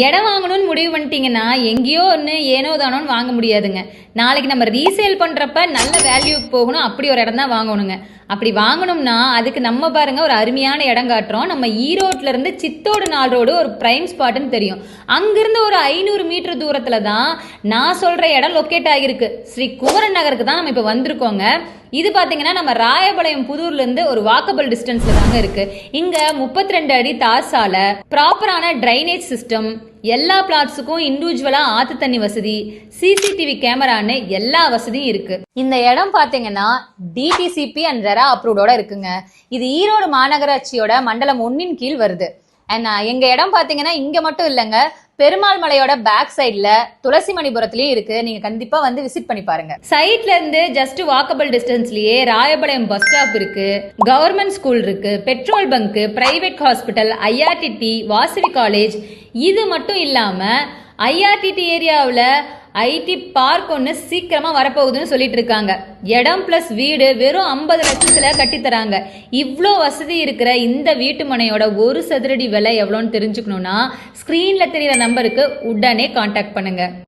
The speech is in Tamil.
இடம் வாங்கணும்னு முடிவு பண்ணிட்டீங்கன்னா எங்கேயோ ஒன்று ஏனோ தானோன்னு வாங்க முடியாதுங்க. நாளைக்கு நம்ம ரீசேல் பண்ணுறப்ப நல்ல வேல்யூக்கு போகணும், அப்படி ஒரு இடம் தான் வாங்கணுங்க. அப்படி வாங்கணும்னா அதுக்கு நம்ம பாருங்க ஒரு அருமையான இடம் காட்டுறோம். நம்ம ஈரோட்ல இருந்து சித்தோடு 4 ரோடு ஒரு பிரைம் ஸ்பாட்னு தெரியும். அங்கிருந்து ஒரு 500 மீட்டர் தூரத்துல தான் நான் சொல்ற இடம் லொக்கேட் ஆகிருக்கு. ஸ்ரீ குமரன் நகருக்கு தான் நம்ம இப்போ வந்திருக்கோங்க. இது பார்த்தீங்கன்னா நம்ம ராயபாளையம் புதூர்லேருந்து ஒரு வாக்கபிள் டிஸ்டன்ஸில் தாங்க இருக்கு. இங்கே 32 அடி தார் சாலை, ப்ராப்பரான ட்ரைனேஜ் சிஸ்டம், எல்லா பிளாட்ஸுக்கும் இண்டிவிஜுவலாக ஆற்று தண்ணி வசதி, சிசிடிவி கேமரான்னு எல்லா வசதியும் இருக்கு. இந்த இடம் பார்த்தீங்கன்னா டிடிசிபி அண்ட் ரெரா அப்ரூவ்டோட இருக்குங்க. இது ஈரோடு மாநகராட்சியோட மண்டலம் 1 கீழ் வருது. அண்ட் எங்க இடம் பார்த்தீங்கன்னா இங்க மட்டும் இல்லைங்க, பெருமாள் மலையோட பேக் சைட்ல துளசிமணிபுரத்துலயும் இருக்கு. நீங்க கண்டிப்பா வந்து விசிட் பண்ணி பாருங்க. சைட்ல இருந்து just walkable டிஸ்டன்ஸ்லயே Rayapalayam bus stop இருக்கு, கவர்மெண்ட் ஸ்கூல் இருக்கு, petrol bunk, private hospital, IRTT, Vasavi college. இது மட்டும் இல்லாம ஐஆர்டிடி ஏரியாவில் ஐடி பார்க் ஒன்று சீக்கிரமா வரப்போகுதுன்னு சொல்லிட்டு இருக்காங்க. இடம் பிளஸ் வீடு வெறும் 50 லட்சத்துல கட்டித்தராங்க. இவ்வளோ வசதி இருக்கிற இந்த வீட்டு மனையோட 1 சதுரடி விலை எவ்வளோன்னு தெரிஞ்சுக்கணும்னா ஸ்க்ரீன்ல தெரியிற நம்பருக்கு உடனே கான்டாக்ட் பண்ணுங்க.